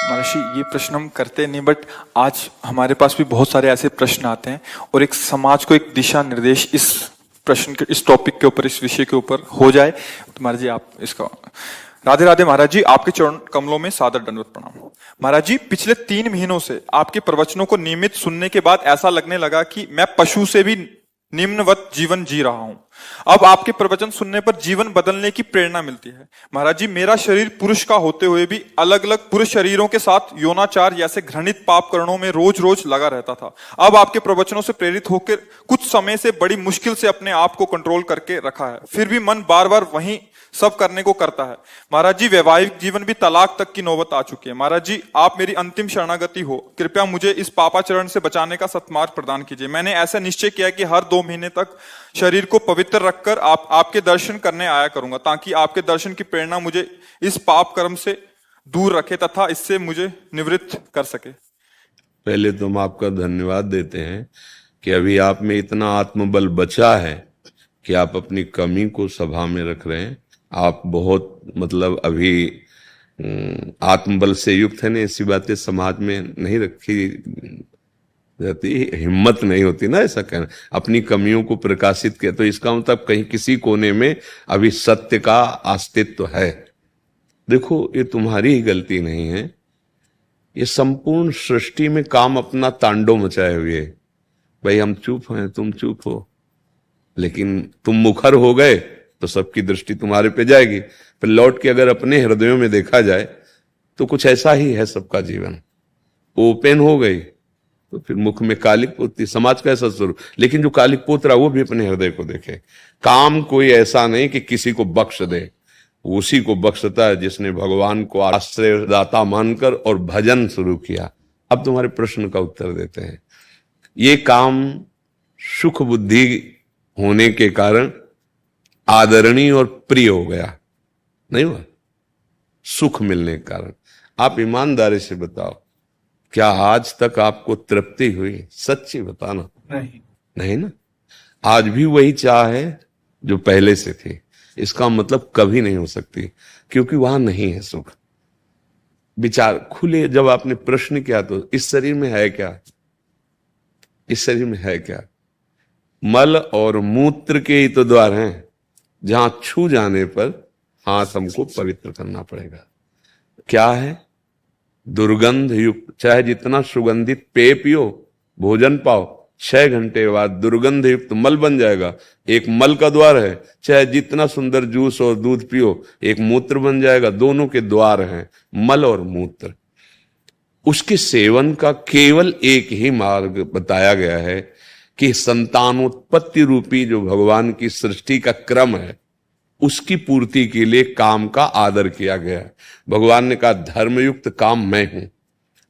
महर्षि, ये प्रश्न हम करते नहीं, बट आज हमारे पास भी बहुत सारे ऐसे प्रश्न आते हैं और एक समाज को एक दिशा निर्देश इस प्रश्न के, इस टॉपिक के ऊपर, इस विषय के ऊपर हो जाए तो महाराज जी आप इसका। राधे राधे महाराज जी, आपके चरण कमलों में सादर दंडवत प्रणाम। महाराज जी, पिछले 3 महीनों से आपके प्रवचनों को नियमित सुनने के बाद ऐसा लगने लगा कि मैं पशु से भी निम्नवत जीवन जी रहा हूं। अब आपके प्रवचन सुनने पर जीवन बदलने की प्रेरणा मिलती है। महाराज जी, मेरा शरीर पुरुष का होते हुए भी अलग अलग पुरुष शरीरों के साथ यौनाचार जैसे घृणित पाप कर्णों में रोज रोज लगा रहता था। अब आपके प्रवचनों से प्रेरित होकर कुछ समय से बड़ी मुश्किल से अपने आप को कंट्रोल करके रखा है, फिर भी मन बार बार वही सब करने को करता है। महाराज जी, वैवाहिक जीवन भी तलाक तक की नौबत आ चुकी है। महाराज जी, आप मेरी अंतिम शरणागति हो, कृपया मुझे इस पापाचरण से बचाने का सत्मार्ग प्रदान कीजिए। मैंने ऐसा निश्चय किया कि हर 2 महीने तक शरीर को पवित्र रखकर आपके दर्शन करने आया करूंगा, ताकि आपके दर्शन की प्रेरणा मुझे इस पाप कर्म से दूर रखे तथा इससे मुझे निवृत्त कर सके। पहले तो हम आपका धन्यवाद देते हैं कि अभी आप में इतना आत्मबल बचा है कि आप अपनी कमी को सभा में रख रहे हैं। आप बहुत मतलब अभी आत्मबल से युक्त है। ना, ऐसी बातें समाज में नहीं रखी जाती, हिम्मत नहीं होती ना ऐसा कहना, अपनी कमियों को प्रकाशित किया। तो इसका मतलब कहीं किसी कोने में अभी सत्य का अस्तित्व है। देखो, ये तुम्हारी ही गलती नहीं है, ये संपूर्ण सृष्टि में काम अपना तांडव मचाए हुए। भाई हम चुप हैं, तुम चुप हो, लेकिन तुम मुखर हो गए तो सबकी दृष्टि तुम्हारे पे जाएगी। फिर लौट के अगर अपने हृदयों में देखा जाए तो कुछ ऐसा ही है सबका जीवन। ओपन हो गई तो फिर मुख में कालिक पोतती, समाज का ऐसा स्वरूप। लेकिन जो कालिक पोत रहा वो भी अपने हृदय को देखे। काम कोई ऐसा नहीं कि किसी को बख्श दे, उसी को बख्शता है जिसने भगवान को आश्रयदाता मानकर और भजन शुरू किया। अब तुम्हारे प्रश्न का उत्तर देते हैं। ये काम सुख बुद्धि होने के कारण आदरणीय और प्रिय हो गया, नहीं हुआ? सुख मिलने के कारण। आप ईमानदारी से बताओ, क्या आज तक आपको तृप्ति हुई? सच्ची बताना। नहीं ना। आज भी वही चाह है जो पहले से थी। इसका मतलब कभी नहीं हो सकती, क्योंकि वहां नहीं है सुख। विचार खुले, जब आपने प्रश्न किया तो इस शरीर में है क्या? इस शरीर में है क्या? मल और मूत्र के ही तो द्वार हैं, जहां छू जाने पर हाथ हमको पवित्र करना पड़ेगा। क्या है? दुर्गंध युक्त, चाहे जितना सुगंधित पेय पियो, भोजन पाओ, 6 घंटे बाद दुर्गंध युक्त मल बन जाएगा। एक मल का द्वार है। चाहे जितना सुंदर जूस और दूध पियो, एक मूत्र बन जाएगा। दोनों के द्वार हैं, मल और मूत्र। उसके सेवन का केवल एक ही मार्ग बताया गया है कि संतानोत्पत्ति रूपी जो भगवान की सृष्टि का क्रम है, उसकी पूर्ति के लिए काम का आदर किया गया है। भगवान ने कहा धर्मयुक्त काम मैं हूं,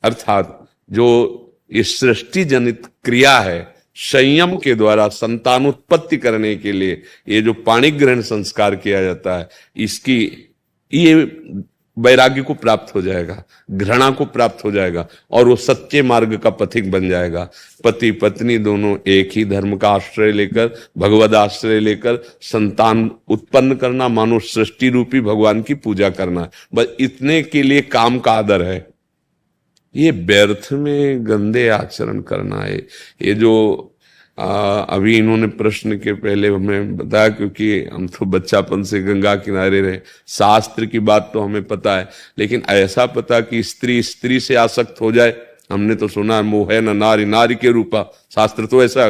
अर्थात जो इस सृष्टि जनित क्रिया है, संयम के द्वारा संतानोत्पत्ति करने के लिए ये जो पाणी ग्रहण संस्कार किया जाता है, इसकी ये वैराग्य को प्राप्त हो जाएगा, घृणा को प्राप्त हो जाएगा, और वो सच्चे मार्ग का पथिक बन जाएगा। पति पत्नी दोनों एक ही धर्म का आश्रय लेकर, भगवद आश्रय लेकर संतान उत्पन्न करना, मानो सृष्टि रूपी भगवान की पूजा करना, बस इतने के लिए काम का आदर है। ये व्यर्थ में गंदे आचरण करना है। ये जो अभी इन्होंने प्रश्न के पहले हमें बताया, क्योंकि हम तो बच्चापन से गंगा किनारे रहे, शास्त्र की बात तो हमें पता है, लेकिन ऐसा पता कि स्त्री स्त्री से आसक्त हो जाए, हमने तो सुना मोह है न नारी नारी के रूपा। शास्त्र तो ऐसा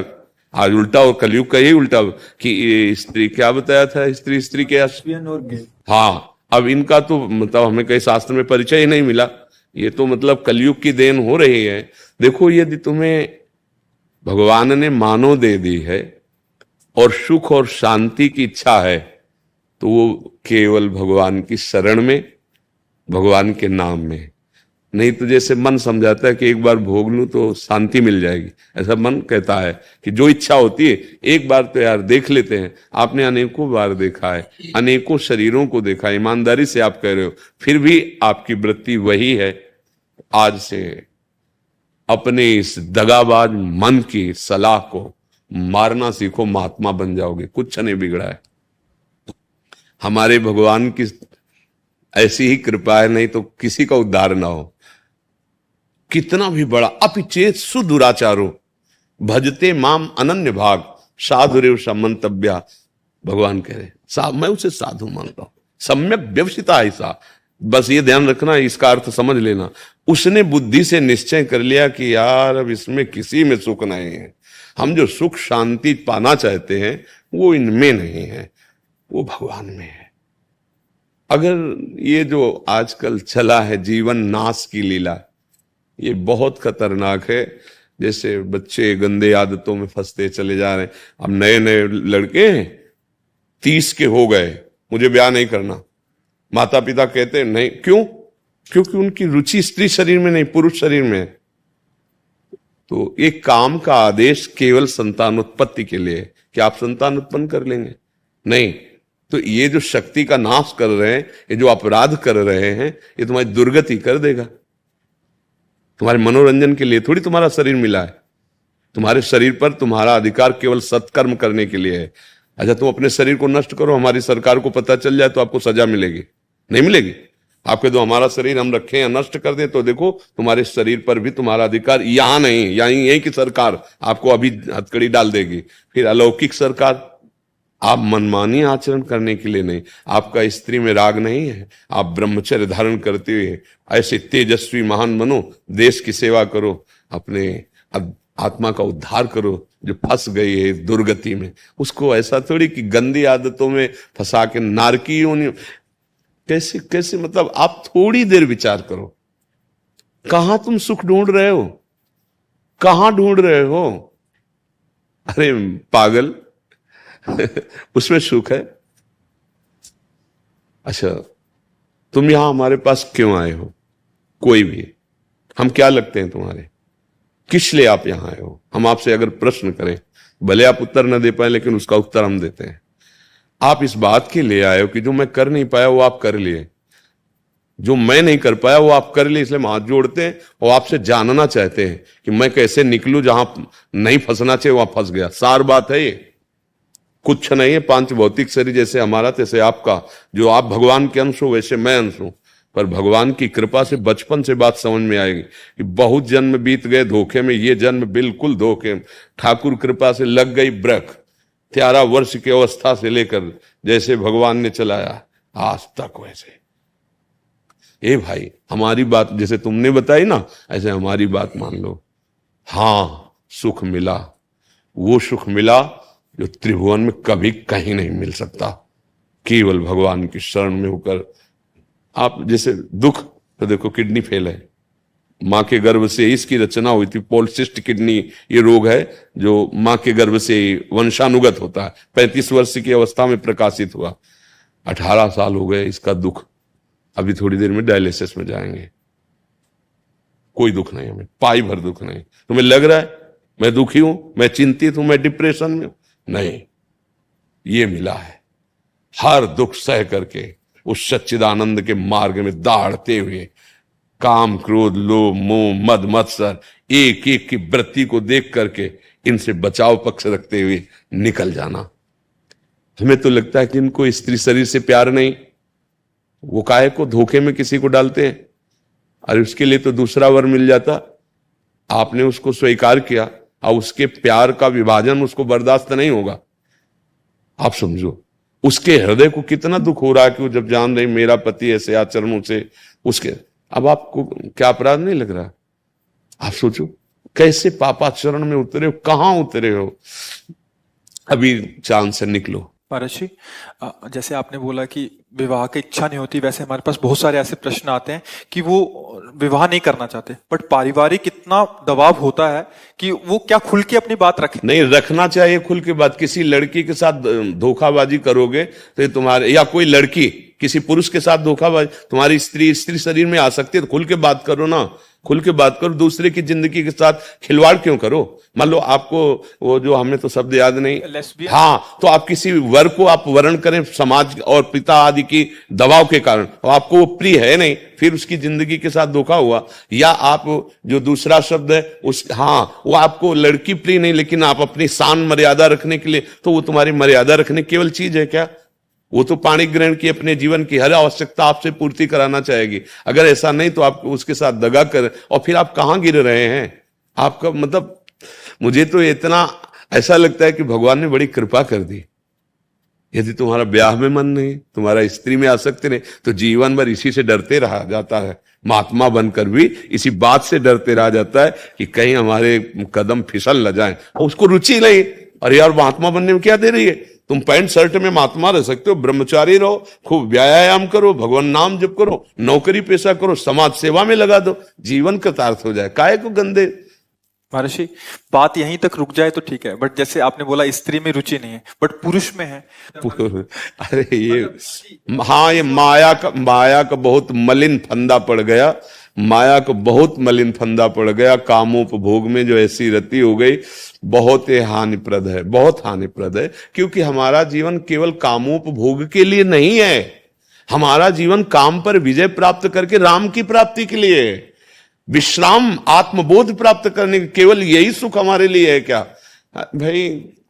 आज उल्टा, और कलयुग का यही उल्टा कि स्त्री क्या बताया था, स्त्री स्त्री के हाँ। अब इनका तो मतलब हमें कई शास्त्र में परिचय ही नहीं मिला। ये तो मतलब कलयुग की देन हो रही है। देखो, यदि तुम्हें भगवान ने मानव दे दी है और सुख और शांति की इच्छा है, तो वो केवल भगवान की शरण में, भगवान के नाम में। नहीं तो जैसे मन समझाता है कि एक बार भोग लूं तो शांति मिल जाएगी, ऐसा मन कहता है कि जो इच्छा होती है एक बार तो यार देख लेते हैं। आपने अनेकों बार देखा है, अनेकों शरीरों को देखा है, ईमानदारी से आप कह रहे हो, फिर भी आपकी वृत्ति वही है। आज से अपने इस दगाबाज मन की सलाह को मारना सीखो, महात्मा बन जाओगे। कुछ नहीं बिगड़ा है। हमारे भगवान की ऐसी ही कृपा है, नहीं तो किसी का उद्धार ना हो। कितना भी बड़ा, अपिचेत सुदुराचारो भजते माम अनन्य भाग साधुरेव समंतव्या। भगवान कह रहे मैं उसे साधु मानता हूं, सम्यक व्यवसिता ऐसा। बस ये ध्यान रखना, इसका अर्थ समझ लेना। उसने बुद्धि से निश्चय कर लिया कि यार अब इसमें किसी में सुख नहीं है, हम जो सुख शांति पाना चाहते हैं वो इनमें नहीं है, वो भगवान में है। अगर ये जो आजकल चला है जीवन नाश की लीला, ये बहुत खतरनाक है। जैसे बच्चे गंदे आदतों में फंसते चले जा रहे हैं। अब नए नए लड़के 30 के हो गए, मुझे ब्याह नहीं करना, माता पिता कहते हैं नहीं, क्यों? क्योंकि उनकी रुचि स्त्री शरीर में नहीं, पुरुष शरीर में है। तो एक काम का आदेश केवल संतानोत्पत्ति के लिए है कि आप संतान उत्पन्न कर लेंगे, नहीं। तो ये जो शक्ति का नाश कर रहे हैं, ये जो अपराध कर रहे हैं, ये तुम्हारी दुर्गति कर देगा। तुम्हारे मनोरंजन के लिए थोड़ी तुम्हारा शरीर मिला है। तुम्हारे शरीर पर तुम्हारा अधिकार केवल सत्कर्म करने के लिए है। अच्छा, तुम अपने शरीर को नष्ट करो, हमारी सरकार को पता चल जाए तो आपको सजा मिलेगी? नहीं मिलेगी। आपके दो हमारा शरीर हम रखें या नष्ट कर दें तो देखो तुम्हारे शरीर पर भी तुम्हारा अधिकार यहां नहीं, यही की सरकार आपको अभी हथकड़ी डाल देगी। फिर अलौकिक सरकार, आप मनमानी आचरण करने के लिए नहीं, आपका स्त्री में राग नहीं है, आप ब्रह्मचर्य धारण करते हुए ऐसे तेजस्वी महान बनो, देश की सेवा करो, अपने आत्मा का उद्धार करो जो फंस गई है दुर्गति में। उसको ऐसा थोड़ी कि गंदी आदतों में फंसा के नारकी योनि, कैसे कैसे, मतलब आप थोड़ी देर विचार करो, कहां तुम सुख ढूंढ रहे हो, कहां ढूंढ रहे हो? अरे पागल उसमें सुख है। अच्छा, तुम यहां हमारे पास क्यों आए हो? कोई भी, हम क्या लगते हैं तुम्हारे? किस लिए आप यहां आए हो? हम आपसे अगर प्रश्न करें, भले आप उत्तर न दे पाए लेकिन उसका उत्तर हम देते हैं। आप इस बात के लिए आए हो कि जो मैं कर नहीं पाया वो आप कर लिए, जो मैं नहीं कर पाया वो आप कर लिए, इसलिए हम हाथ जोड़ते हैं और आपसे जानना चाहते हैं कि मैं कैसे निकलूं, जहां नहीं फंसना चाहिए वहां फंस गया। सार बात है ये, कुछ नहीं है। पांच भौतिक शरीर जैसे हमारा तैसे आपका, जो आप भगवान के अंश हो वैसे मैं अंश हूं। पर भगवान की कृपा से बचपन से बात समझ में आएगी कि बहुत जन्म बीत गए धोखे में, ये जन्म बिल्कुल धोखे। ठाकुर कृपा से लग गई ब्रक, 13 वर्ष की अवस्था से लेकर जैसे भगवान ने चलाया आज तक वैसे। ए भाई, हमारी बात जैसे तुमने बताई ना, ऐसे हमारी बात मान लो। हां, सुख मिला, वो सुख मिला जो त्रिभुवन में कभी कहीं नहीं मिल सकता, केवल भगवान की शरण में होकर। आप जैसे दुख, तो देखो किडनी फेल है, मां के गर्भ से इसकी रचना हुई थी। पॉलिसिस्ट किडनी ये रोग है जो मां के गर्भ से वंशानुगत होता है। 35 वर्ष की अवस्था में प्रकाशित हुआ, 18 साल हो गए इसका दुख। अभी थोड़ी देर में डायलिसिस में जाएंगे। कोई दुख नहीं हमें, पाई भर दुख नहीं। तुम्हें लग रहा है मैं दुखी हूं, मैं चिंतित हूं, मैं डिप्रेशन में हूं? नहीं, ये मिला है। हर दुख सह करके उस सच्चिदानंद के मार्ग में दौड़ते हुए काम क्रोध लोभ मोह मद मत्सर एक एक की वृत्ति को देख करके इनसे बचाव पक्ष रखते हुए निकल जाना। हमें तो लगता है कि इनको स्त्री शरीर से प्यार नहीं, वो काहे को धोखे में किसी को डालते हैं। अरे उसके लिए तो दूसरा वर मिल जाता, आपने उसको स्वीकार किया और उसके प्यार का विभाजन उसको बर्दाश्त नहीं होगा। आप समझो उसके हृदय को कितना दुख हो रहा है कि वो जब जान रही मेरा पति ऐसे आचरणों से उसके, अब आपको क्या अपराध नहीं लग रहा? आप सोचो कैसे पापाचरण में उतरे हो, कहां उतरे हो। अभी चांद से निकलो। महाराज जी, जैसे आपने बोला कि विवाह की इच्छा नहीं होती, वैसे हमारे पास बहुत सारे ऐसे प्रश्न आते हैं कि वो विवाह नहीं करना चाहते, बट पारिवारिक इतना दबाव होता है कि वो क्या खुल के अपनी बात रखें? नहीं, रखना चाहिए खुल के बात। किसी लड़की के साथ धोखाबाजी करोगे तो ये तुम्हारे, या कोई लड़की किसी पुरुष के साथ धोखाबाजी, तुम्हारी स्त्री शरीर में आ सकती है तो खुल के बात करो ना, खुल के बात करो। दूसरे की जिंदगी के साथ खिलवाड़ क्यों करो? मान लो आपको वो जो हमें तो शब्द याद नहीं, हाँ, तो आप किसी वर को आप वर्ण करें समाज और पिता आदि की दबाव के कारण, और आपको वो प्रिय है नहीं, फिर उसकी जिंदगी के साथ धोखा हुआ। या आप जो दूसरा शब्द है उस, हाँ, वो आपको लड़की प्रिय नहीं लेकिन आप अपनी शान मर्यादा रखने के लिए, तो वो तुम्हारी मर्यादा रखने केवल चीज है क्या? वो तो पाणी ग्रहण की अपने जीवन की हर आवश्यकता आपसे पूर्ति कराना चाहेगी। अगर ऐसा नहीं तो आप उसके साथ दगा कर, और फिर आप कहां गिर रहे हैं? आपका मतलब, मुझे तो इतना ऐसा लगता है कि भगवान ने बड़ी कृपा कर दी। यदि तुम्हारा ब्याह में मन नहीं, तुम्हारा स्त्री में आसक्ति नहीं, तो जीवन भर इसी से डरते रहा जाता है। महात्मा बनकर भी इसी बात से डरते रहा जाता है कि कहीं हमारे कदम फिसल न जाएं, और उसको रुचि नहीं। अरे यार, महात्मा बनने में क्या दे रही है? तुम पैंट शर्ट में महात्मा रह सकते हो, ब्रह्मचारी रहो, खूब व्यायाम करो, भगवान नाम जप करो, नौकरी पेशा करो, समाज सेवा में लगा दो, जीवन कृतार्थ हो जाए। काहे को गंदे? महर्षि, बात यहीं तक रुक जाए तो ठीक है, बट जैसे आपने बोला स्त्री में रुचि नहीं है, बट पुरुष में है। अरे ये, हाँ, ये माया का बहुत मलिन फंदा पड़ गया। माया को बहुत मलिन फंदा पड़ गया। कामोपभोग में जो ऐसी रति हो गई, बहुत ही हानिप्रद है, बहुत हानिप्रद है। क्योंकि हमारा जीवन केवल कामोपभोग के लिए नहीं है, हमारा जीवन काम पर विजय प्राप्त करके राम की प्राप्ति के लिए है। विश्राम, आत्मबोध प्राप्त करने के, केवल यही सुख हमारे लिए है क्या? भाई,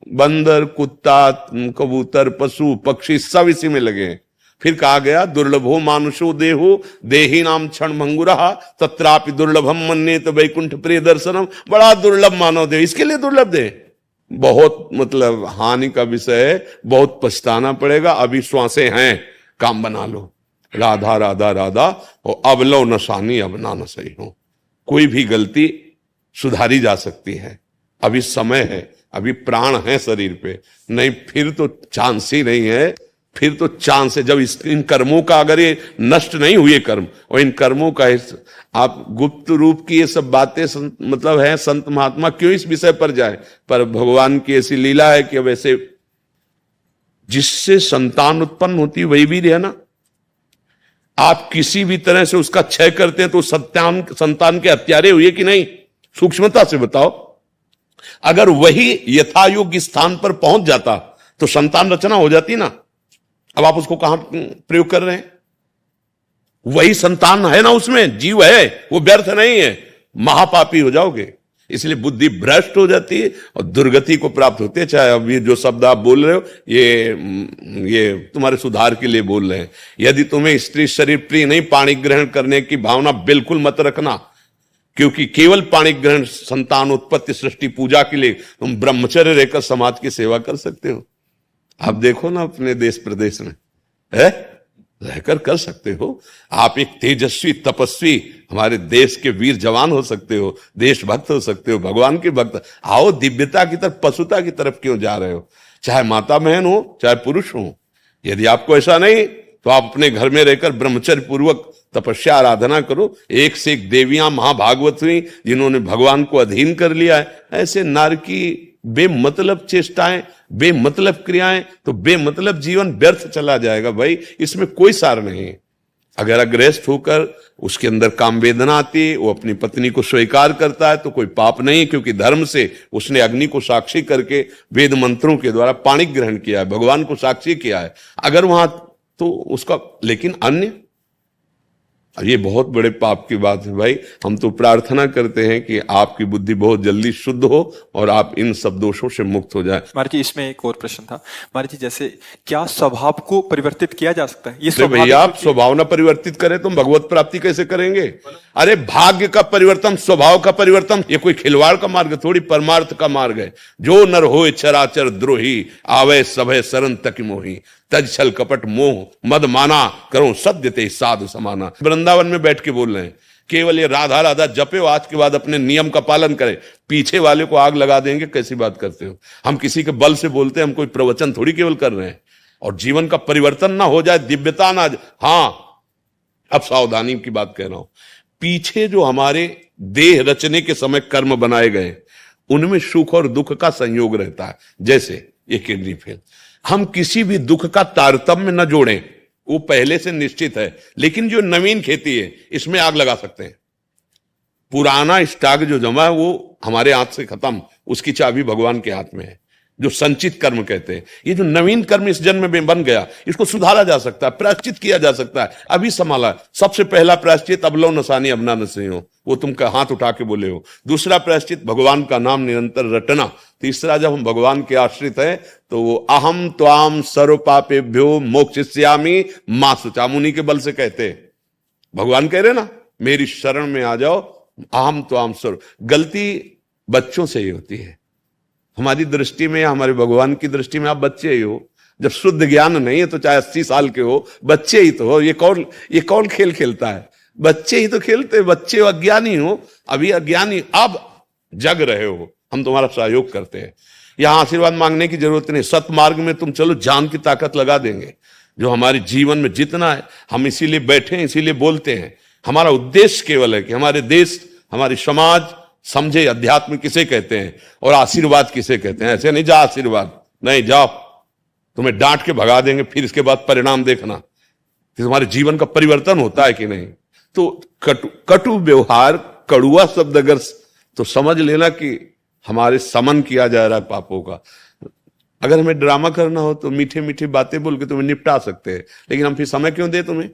बंदर, कुत्ता, कबूतर, पशु पक्षी सब इसी में लगे हैं। फिर कहा गया, दुर्लभो मानुषो देहो देही नाम क्षण भंगुरा तत्रापि दुर्लभम मन्येत वैकुंठ प्रिय दर्शनम। बड़ा दुर्लभ मानव देह, इसके लिए दुर्लभ देह बहुत मतलब हानि का विषय है। बहुत पछताना पड़ेगा। अभी श्वासें हैं, काम बना लो। राधा राधा राधा, और अब लो नशानी, अब ना न सही हो। कोई भी गलती सुधारी जा सकती है। अभी समय है, अभी प्राण है शरीर पे, नहीं फिर तो चांस ही नहीं है। फिर तो चांस है जब इन कर्मों का, अगर ये नष्ट नहीं हुए कर्म, और इन कर्मों का आप गुप्त रूप की ये सब बातें मतलब है, संत महात्मा क्यों इस विषय पर जाए? पर भगवान की ऐसी लीला है कि अब ऐसे जिससे संतान उत्पन्न होती है वही वीर है ना। आप किसी भी तरह से उसका क्षय करते हैं तो संतान के हत्यारे हुए कि नहीं? सूक्ष्मता से बताओ। अगर वही यथायोग्य स्थान पर पहुंच जाता तो संतान रचना हो जाती ना। अब आप उसको कहां प्रयोग कर रहे हैं? वही संतान है ना, उसमें जीव है, वो व्यर्थ नहीं है। महापापी हो जाओगे। इसलिए बुद्धि भ्रष्ट हो जाती है और दुर्गति को प्राप्त होती है। चाहे अब ये जो शब्द आप बोल रहे हो, ये तुम्हारे सुधार के लिए बोल रहे हैं। यदि तुम्हें स्त्री शरीर प्रिय नहीं, पाणी ग्रहण करने की भावना बिल्कुल मत रखना, क्योंकि केवल पाणी ग्रहण, संतान उत्पत्ति, सृष्टि पूजा के लिए तुम ब्रह्मचर्य रहकर समाज की सेवा कर सकते हो। आप देखो ना अपने देश प्रदेश में है, रहकर कर सकते हो। आप एक तेजस्वी तपस्वी हमारे देश के वीर जवान हो सकते हो, देशभक्त हो सकते हो, भगवान के भक्त। आओ, दिव्यता की तरफ, पशुता की तरफ क्यों जा रहे हो? चाहे माता बहन हो, चाहे पुरुष हो। यदि आपको ऐसा नहीं तो आप अपने घर में रहकर ब्रह्मचर्य पूर्वक तपस्या आराधना करो। एक से एक देवियां महाभागवत हुई जिन्होंने भगवान को अधीन कर लिया है। ऐसे नार की बेमतलब चेष्टाएं, बेमतलब क्रियाएं, तो बेमतलब जीवन व्यर्थ चला जाएगा। भाई, इसमें कोई सार नहीं। अगर अग्रस्त होकर उसके अंदर काम वेदना आती है, वो अपनी पत्नी को स्वीकार करता है तो कोई पाप नहीं, क्योंकि धर्म से उसने अग्नि को साक्षी करके वेद मंत्रों के द्वारा पाणी ग्रहण किया है, भगवान को साक्षी किया है। अगर वहां तो उसका, लेकिन अन्य, ये बहुत बड़े पाप की बात है भाई। हम तो प्रार्थना करते हैं कि आपकी बुद्धि बहुत जल्दी शुद्ध हो और आप इन सब दोषों से मुक्त हो जाए। महाराज जी, इसमें एक और प्रश्न था। महाराज जी, जैसे क्या स्वभाव को परिवर्तित किया जा सकता है? ये भैया, आप स्वभाव ना परिवर्तित करें तो भगवत प्राप्ति कैसे करेंगे? अरे भाग्य का परिवर्तन, स्वभाव का परिवर्तन, ये कोई खिलवाड़ का मार्ग थोड़ी, परमार्थ का मार्ग है। जो नर होए चराचर द्रोही, आवे सभय शरण तक मोही, तज छल कपट मोह मद माना, करो सत्य ते साधु समाना। वृंदावन में बैठ के बोल रहे हैं, केवल ये राधा राधा जपे हो, आज के बाद अपने नियम का पालन करें। पीछे वाले को आग लगा देंगे, कैसी बात करते हो? हम किसी के बल से बोलते हैं, हम कोई प्रवचन थोड़ी केवल कर रहे हैं। और जीवन का परिवर्तन ना हो जाए, दिव्यता ना। हाँ, अब सावधानी की बात कह रहा हूं। पीछे जो हमारे देह रचने के समय कर्म बनाए गए, उनमें सुख और दुख का संयोग रहता है। जैसे ये किडनी फेल, हम किसी भी दुख का तारतम्य न जोड़ें, वो पहले से निश्चित है। लेकिन जो नवीन खेती है, इसमें आग लगा सकते हैं। पुराना स्टॉक जो जमा है वो हमारे हाथ से खत्म, उसकी चाबी भगवान के हाथ में है, जो संचित कर्म कहते हैं। ये जो नवीन कर्म इस जन्म में बन गया, इसको सुधारा जा सकता है, प्रायश्चित किया जा सकता है। अभी संभाला। सबसे पहला प्रायश्चित, अब लो नसानी अब ना नसी हो। वो तुम का हाथ उठा के बोले हो। दूसरा प्रायश्चित भगवान का नाम निरंतर रटना। तीसरा, जब हम भगवान के आश्रित हैं तो वो अहम त्वाम सर्व पापेभ्यो मोक्षयिष्यामि मा शुचा, मुनि के बल से कहते हैं। भगवान कह रहे ना मेरी शरण में आ जाओ, अहम त्वाम सर्व। गलती बच्चों से ही होती है। हमारी दृष्टि में, हमारे भगवान की दृष्टि में आप बच्चे ही हो। जब शुद्ध ज्ञान नहीं है तो चाहे 80 साल के हो, बच्चे ही तो हो। ये कौन खेल खेलता है? बच्चे ही तो खेलते, बच्चे अज्ञानी हो, अभी अज्ञानी, अब जग रहे हो, हम तुम्हारा सहयोग करते हैं। यहां आशीर्वाद मांगने की जरूरत नहीं, सतमार्ग में तुम चलो, जान की ताकत लगा देंगे। जो हमारे जीवन में जितना है, हम इसीलिए बैठे हैं, इसीलिए बोलते हैं। हमारा उद्देश्य केवल है कि हमारे देश, हमारी समाज समझे अध्यात्म किसे कहते हैं और आशीर्वाद किसे कहते हैं। ऐसे नहीं जा आशीर्वाद, नहीं जाओ, तुम्हें डांट के भगा देंगे, फिर इसके बाद परिणाम देखना कि तुम्हारे जीवन का परिवर्तन होता है कि नहीं। तो कटु व्यवहार, कड़ुआ शब्द अगर तो समझ लेना कि हमारे समन किया जा रहा है पापों का। अगर हमें ड्रामा करना हो तो मीठे मीठे बातें बोल के तुम्हें निपटा सकते हैं, लेकिन हम फिर समय क्यों दे तुम्हें?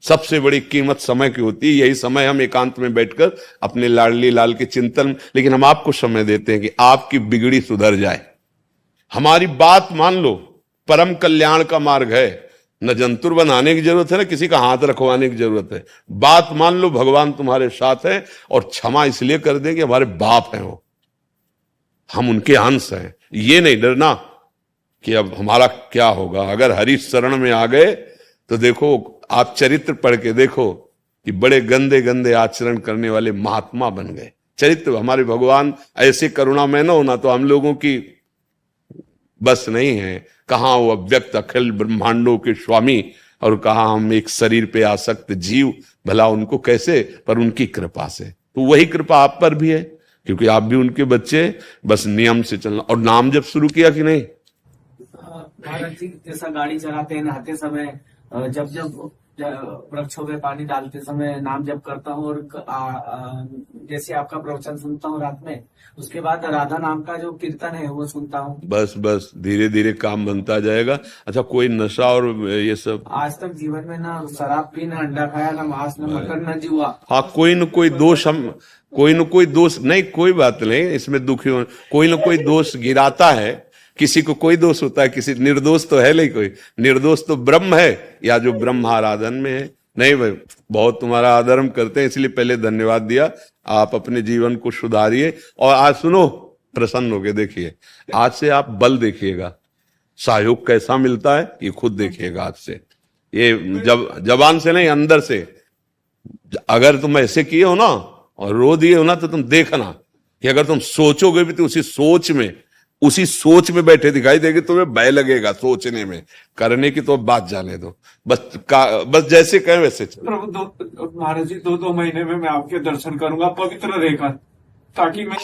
सबसे बड़ी कीमत समय की होती है। यही समय हम एकांत में बैठकर अपने लाडली लाल के चिंतन, लेकिन हम आपको समय देते हैं कि आपकी बिगड़ी सुधर जाए। हमारी बात मान लो, परम कल्याण का मार्ग है। न जंतुर बनाने की जरूरत है, ना किसी का हाथ रखवाने की जरूरत है। बात मान लो, भगवान तुम्हारे साथ है, और क्षमा इसलिए कर दे कि हमारे बाप हैं वो, हम उनके अंश हैं। ये नहीं डरना कि अब हमारा क्या होगा। अगर हरि शरण में आ गए तो देखो, आप चरित्र पढ़ के देखो कि बड़े गंदे गंदे आचरण करने वाले महात्मा बन गए। चरित्र, हमारे भगवान ऐसे करुणामय न होना तो हम लोगों की बस नहीं है। कहां वो अव्यक्त अखिल ब्रह्मांडों के स्वामी, और कहा हम एक शरीर पे आसक्त जीव, भला उनको कैसे? पर उनकी कृपा से। तो वही कृपा आप पर भी है, क्योंकि आप भी उनके बच्चे। बस नियम से चलना। और नाम जब शुरू किया कि नहीं? महाराज जी, जैसा गाड़ी चलाते हैं, नहाते समय, जब वृक्षों में पानी डालते समय नाम जप करता हूँ, और जैसे आपका प्रवचन सुनता हूँ रात में, उसके बाद राधा नाम का जो कीर्तन है वो सुनता हूँ। बस धीरे धीरे काम बनता जाएगा। अच्छा, कोई नशा और ये सब? आज तक जीवन में ना शराब पी, ना अंडा खाया, ना मांस, ना मटन, ना जुआ। हाँ, कोई न कोई दोष कोई न कोई दोष नहीं, कोई बात नहीं, इसमें दुखी हो। कोई न कोई दोष गिराता है। किसी को कोई दोष होता है, किसी निर्दोष तो है नहीं कोई। निर्दोष तो ब्रह्म है, या जो ब्रह्म आराधन में है। नहीं भाई, बहुत तुम्हारा आदर हम करते हैं, इसलिए पहले धन्यवाद दिया। आप अपने जीवन को सुधारिए। और आज सुनो, प्रसन्न होके देखिए, आज से आप बल देखिएगा, सहयोग कैसा मिलता है ये खुद देखिएगा आज से। ये जबान से नहीं, अंदर से। अगर तुम ऐसे किए हो ना और रो दिए हो ना, तो तुम देखना कि अगर तुम सोचोगे भी तो उसी सोच में बैठे दिखाई देगी, तुम्हें भय लगेगा सोचने में। करने की तो बात जाने दो, बस जैसे कहें वैसे चलो। प्रभु, महाराज जी, 2 महीने में मैं आपके दर्शन करूंगा पवित्र रहकर, ताकि मैं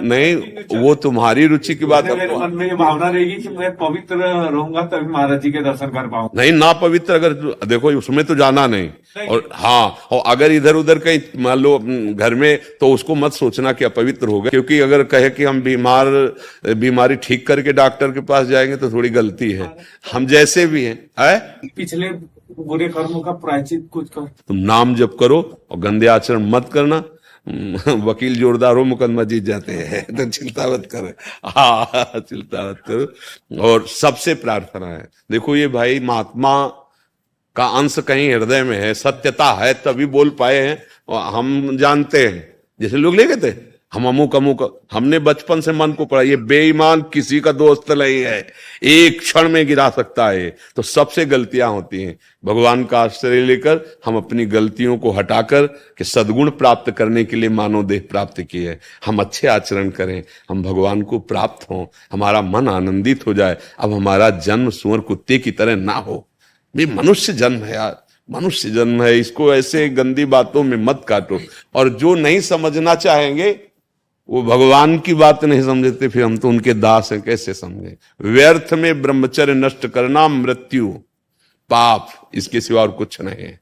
नहीं, वो तुम्हारी रुचि की बात है। मेरे मन में ये भावना रहेगी कि मैं पवित्र रहूंगा तभी महाराज जी के दर्शन कर पाऊँ। नहीं, ना पवित्र अगर देखो, उसमें तो जाना नहीं। और हाँ, और अगर इधर उधर कहीं मान लो घर में, तो उसको मत सोचना कि अपवित्र हो गए। क्योंकि अगर कहे कि हम बीमारी ठीक करके डॉक्टर के पास जाएंगे तो थोड़ी गलती है। हम जैसे भी हैं, पिछले बुरे कर्मों का प्रायश्चित कुछ कर। तुम नाम जप करो और गंदे आचरण मत करना। वकील जोरदार हो, मुकदमा जीत जाते हैं, तो चिंता मत करो। हाँ, चिंता मत करो। और सबसे प्रार्थना है, देखो ये भाई महात्मा का अंश कहीं हृदय में है, सत्यता है तभी बोल पाए हैं। और हम जानते हैं, जैसे लोग ले गए थे, हम अमुक, हमने बचपन से मन को पढ़ा, ये बेईमान किसी का दोस्त नहीं है, एक क्षण में गिरा सकता है। तो सबसे गलतियां होती हैं। भगवान का आश्रय लेकर हम अपनी गलतियों को हटाकर कि सद्गुण प्राप्त करने के लिए मानव देह प्राप्त की है। हम अच्छे आचरण करें, हम भगवान को प्राप्त हों, हमारा मन आनंदित हो जाए। अब हमारा जन्म सुअर कुत्ते की तरह ना हो। ये मनुष्य जन्म है यार, मनुष्य जन्म है, इसको ऐसे गंदी बातों में मत काटो। और जो नहीं समझना चाहेंगे वो भगवान की बात नहीं समझते, फिर हम तो उनके दास हैं, कैसे समझे? व्यर्थ में ब्रह्मचर्य नष्ट करना मृत्यु, पाप, इसके सिवा और कुछ नहीं है।